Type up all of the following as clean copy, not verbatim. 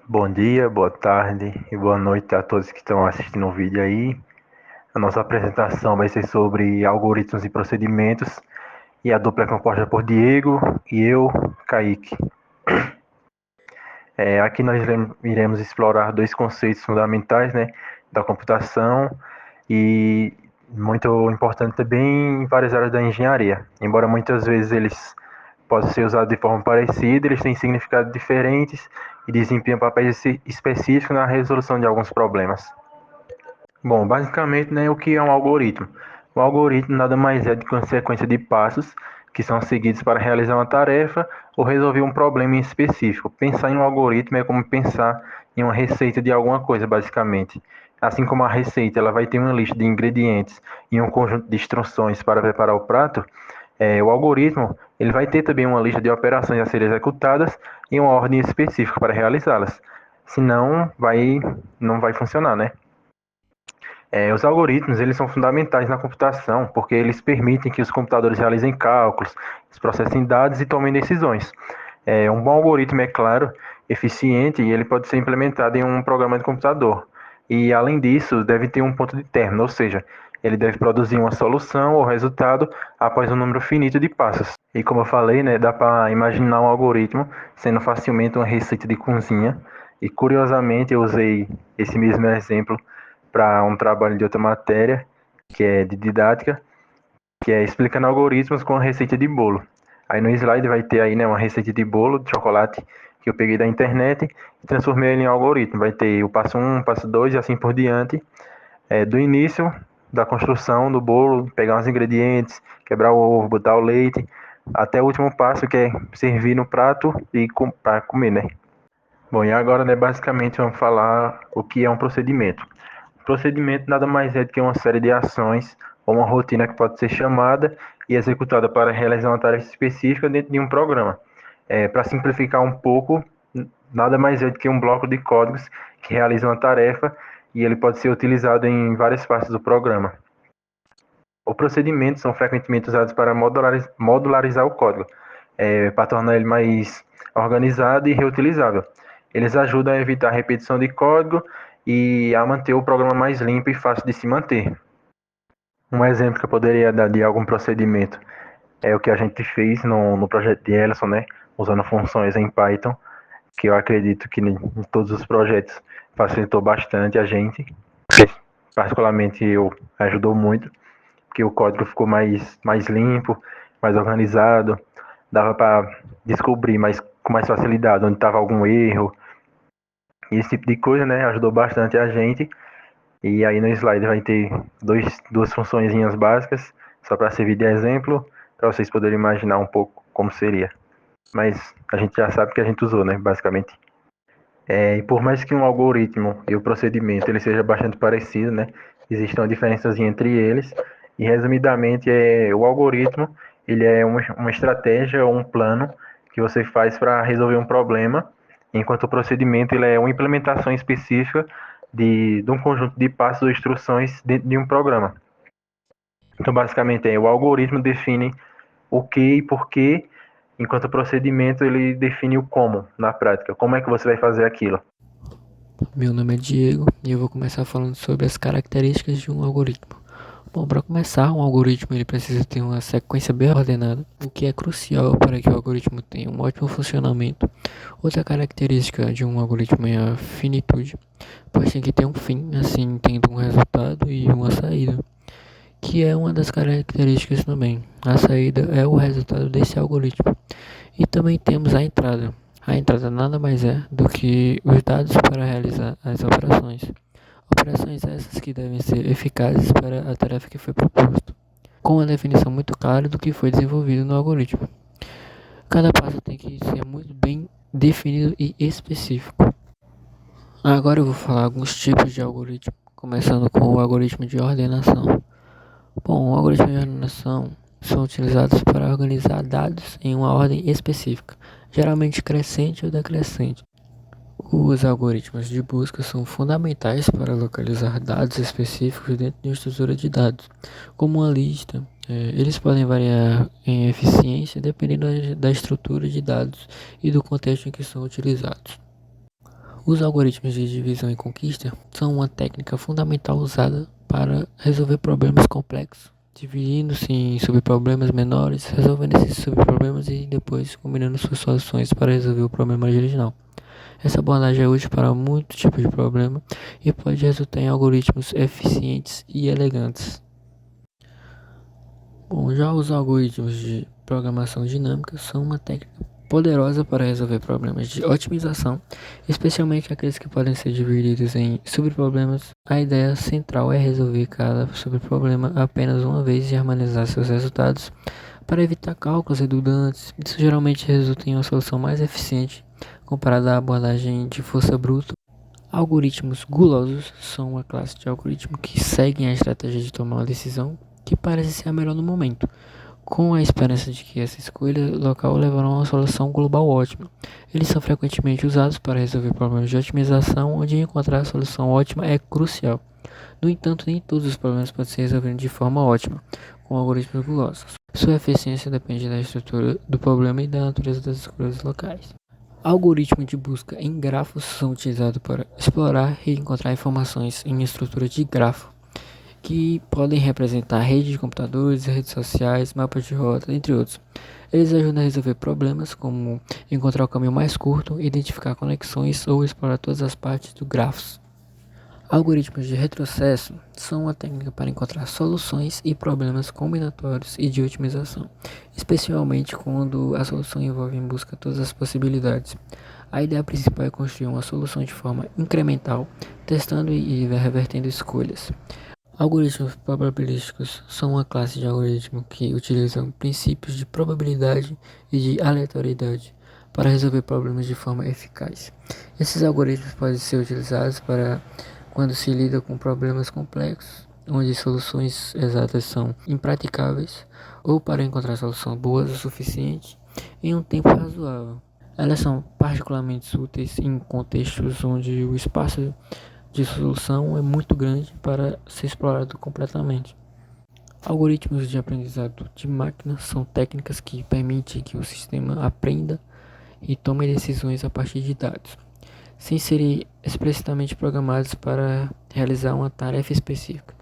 Bom dia, boa tarde e boa noite a todos que estão assistindo o vídeo aí. A nossa apresentação vai ser sobre algoritmos e procedimentos e a dupla é composta por Diego e eu, Kaique. Aqui nós iremos explorar dois conceitos fundamentais, né, da computação e muito importante também em várias áreas da engenharia. Embora muitas vezes eles possam ser usados de forma parecida, eles têm significados diferentes e desempenham papéis específicos na resolução de alguns problemas. Bom, basicamente, né, o que é um algoritmo? O algoritmo nada mais é do que uma sequência de passos que são seguidos para realizar uma tarefa ou resolver um problema em específico. Pensar em um algoritmo é como pensar em uma receita de alguma coisa, basicamente. Assim como a receita ela vai ter uma lista de ingredientes e um conjunto de instruções para preparar o prato, o algoritmo ele vai ter também uma lista de operações a serem executadas e uma ordem específica para realizá-las. Senão, não vai funcionar, né? Os algoritmos eles são fundamentais na computação porque eles permitem que os computadores realizem cálculos, processem dados e tomem decisões. Um bom algoritmo é claro, eficiente e ele pode ser implementado em um programa de computador. E além disso, deve ter um ponto de término, ou seja, ele deve produzir uma solução ou resultado após um número finito de passos. E como eu falei, né, dá para imaginar um algoritmo sendo facilmente uma receita de cozinha. E curiosamente eu usei esse mesmo exemplo para um trabalho de outra matéria, que é de didática, que é explicando algoritmos com a receita de bolo. Aí no slide vai ter aí, né, uma receita de bolo de chocolate que eu peguei da internet e transformei ele em algoritmo. Vai ter o passo um, passo 2 e assim por diante. Do início da construção do bolo, pegar os ingredientes, quebrar o ovo, botar o leite, até o último passo que é servir no prato e para comer, né? Bom, e agora, né, basicamente vamos falar o que é um procedimento. Procedimento nada mais é do que uma série de ações ou uma rotina que pode ser chamada e executada para realizar uma tarefa específica dentro de um programa. Para simplificar um pouco, nada mais é do que um bloco de códigos que realiza uma tarefa e ele pode ser utilizado em várias partes do programa. Os procedimentos são frequentemente usados para modularizar o código, para tornar ele mais organizado e reutilizável. Eles ajudam a evitar a repetição de código e a manter o programa mais limpo e fácil de se manter. Um exemplo que eu poderia dar de algum procedimento é o que a gente fez no projeto de Ellison, né? Usando funções em Python, que eu acredito que em todos os projetos facilitou bastante a gente. Particularmente eu ajudou muito, porque o código ficou mais limpo, mais organizado, dava para descobrir com mais facilidade onde estava algum erro, e esse tipo de coisa, né? Ajudou bastante a gente. E aí no slide vai ter duas funçõezinhas básicas, só para servir de exemplo, para vocês poderem imaginar um pouco como seria. Mas a gente já sabe que a gente usou, né, basicamente. E por mais que um algoritmo e o procedimento ele seja bastante parecido, né, existe uma diferença entre eles. E resumidamente, o algoritmo ele é uma estratégia ou um plano que você faz para resolver um problema, enquanto o procedimento ele é uma implementação específica de um conjunto de passos ou instruções dentro de um programa. Então, basicamente, o algoritmo define o que e por quê, enquanto o procedimento ele define o como na prática. Como é que você vai fazer aquilo? Meu nome é Diego e eu vou começar falando sobre as características de um algoritmo. Bom, para começar, um algoritmo ele precisa ter uma sequência bem ordenada, o que é crucial para que o algoritmo tenha um ótimo funcionamento. Outra característica de um algoritmo é a finitude, pois tem que ter um fim, assim tendo um resultado e uma saída, que é uma das características também. A saída é o resultado desse algoritmo. E também temos a entrada. A entrada nada mais é do que os dados para realizar as operações. Operações essas que devem ser eficazes para a tarefa que foi proposto, com uma definição muito clara do que foi desenvolvido no algoritmo. Cada passo tem que ser muito bem definido e específico. Agora eu vou falar alguns tipos de algoritmo, começando com o algoritmo de ordenação. Bom, o algoritmo de ordenação são utilizados para organizar dados em uma ordem específica, geralmente crescente ou decrescente. Os algoritmos de busca são fundamentais para localizar dados específicos dentro de uma estrutura de dados, como uma lista. Eles podem variar em eficiência dependendo da estrutura de dados e do contexto em que são utilizados. Os algoritmos de divisão e conquista são uma técnica fundamental usada para resolver problemas complexos, dividindo-se em subproblemas menores, resolvendo esses subproblemas e depois combinando suas soluções para resolver o problema original. Essa abordagem é útil para muitos tipos de problema e pode resultar em algoritmos eficientes e elegantes. Bom, já os algoritmos de programação dinâmica são uma técnica poderosa para resolver problemas de otimização, especialmente aqueles que podem ser divididos em subproblemas. A ideia central é resolver cada subproblema apenas uma vez e harmonizar seus resultados para evitar cálculos redundantes. Isso geralmente resulta em uma solução mais eficiente comparada à abordagem de força bruta. Algoritmos gulosos são uma classe de algoritmos que seguem a estratégia de tomar uma decisão que parece ser a melhor no momento, com a esperança de que essa escolha local levará a uma solução global ótima. Eles são frequentemente usados para resolver problemas de otimização, onde encontrar a solução ótima é crucial. No entanto, nem todos os problemas podem ser resolvidos de forma ótima com algoritmos gulosos. Sua eficiência depende da estrutura do problema e da natureza das escolhas locais. Algoritmos de busca em grafos são utilizados para explorar e encontrar informações em estrutura de grafo, que podem representar redes de computadores, redes sociais, mapas de rota, entre outros. Eles ajudam a resolver problemas como encontrar o caminho mais curto, identificar conexões ou explorar todas as partes do grafo. Algoritmos de retrocesso são uma técnica para encontrar soluções e problemas combinatórios e de otimização, especialmente quando a solução envolve em busca de todas as possibilidades. A ideia principal é construir uma solução de forma incremental, testando e revertendo escolhas. Algoritmos probabilísticos são uma classe de algoritmos que utilizam princípios de probabilidade e de aleatoriedade para resolver problemas de forma eficaz. Esses algoritmos podem ser utilizados para quando se lida com problemas complexos, onde soluções exatas são impraticáveis, ou para encontrar soluções boas o suficiente em um tempo razoável. Elas são particularmente úteis em contextos onde o espaço de solução é muito grande para ser explorado completamente. Algoritmos de aprendizado de máquina são técnicas que permitem que o sistema aprenda e tome decisões a partir de dados, sem serem explicitamente programados para realizar uma tarefa específica.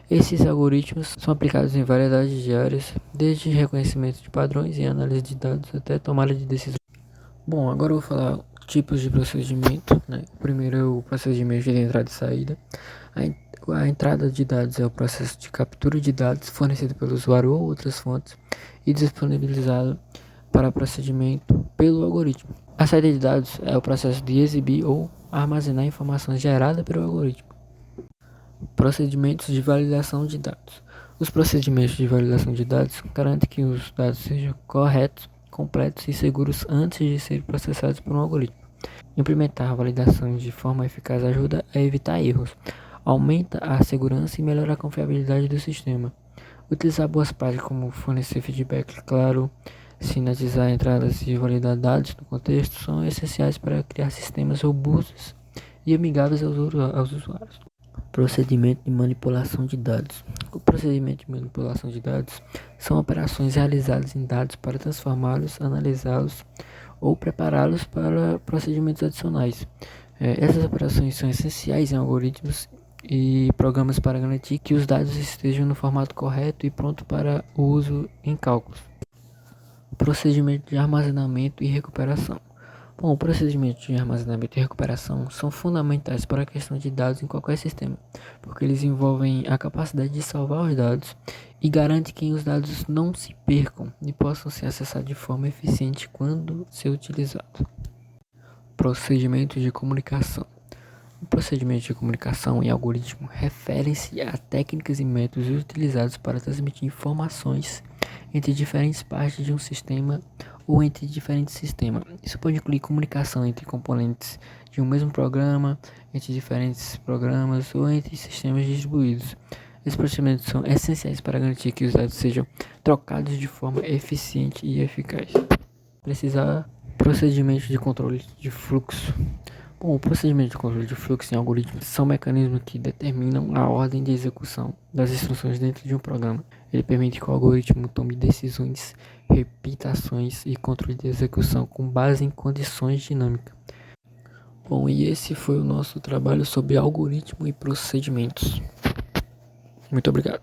Esses algoritmos são aplicados em variedade de áreas, desde reconhecimento de padrões e análise de dados até tomada de decisões. Bom, agora eu vou falar tipos de procedimento, né? O primeiro é o procedimento de entrada e saída. A entrada de dados é o processo de captura de dados fornecido pelo usuário ou outras fontes e disponibilizado para procedimento pelo algoritmo. A saída de dados é o processo de exibir ou armazenar informações geradas pelo algoritmo. Procedimentos de validação de dados. Os procedimentos de validação de dados garantem que os dados sejam corretos, completos e seguros antes de serem processados por um algoritmo. Implementar a validação de forma eficaz ajuda a evitar erros, aumenta a segurança e melhora a confiabilidade do sistema. Utilizar boas práticas como fornecer feedback claro, sintetizar entradas e validar dados no contexto são essenciais para criar sistemas robustos e amigáveis aos usuários. Procedimento de manipulação de dados. O procedimento de manipulação de dados são operações realizadas em dados para transformá-los, analisá-los ou prepará-los para procedimentos adicionais. Essas operações são essenciais em algoritmos e programas para garantir que os dados estejam no formato correto e pronto para o uso em cálculos. Procedimento de armazenamento e recuperação. Bom, o procedimento de armazenamento e recuperação são fundamentais para a questão de dados em qualquer sistema, porque eles envolvem a capacidade de salvar os dados e garante que os dados não se percam e possam ser acessados de forma eficiente quando ser utilizado. Procedimento de comunicação. O procedimento de comunicação e algoritmo referem-se a técnicas e métodos utilizados para transmitir informações entre diferentes partes de um sistema ou entre diferentes sistemas. Isso pode incluir comunicação entre componentes de um mesmo programa, entre diferentes programas ou entre sistemas distribuídos. Esses procedimentos são essenciais para garantir que os dados sejam trocados de forma eficiente e eficaz. Precisar procedimentos de controle de fluxo. Bom, o procedimento de controle de fluxo em algoritmos são mecanismos que determinam a ordem de execução das instruções dentro de um programa. Ele permite que o algoritmo tome decisões, repita ações e controle de execução com base em condições dinâmicas. Bom, e esse foi o nosso trabalho sobre algoritmo e procedimentos. Muito obrigado.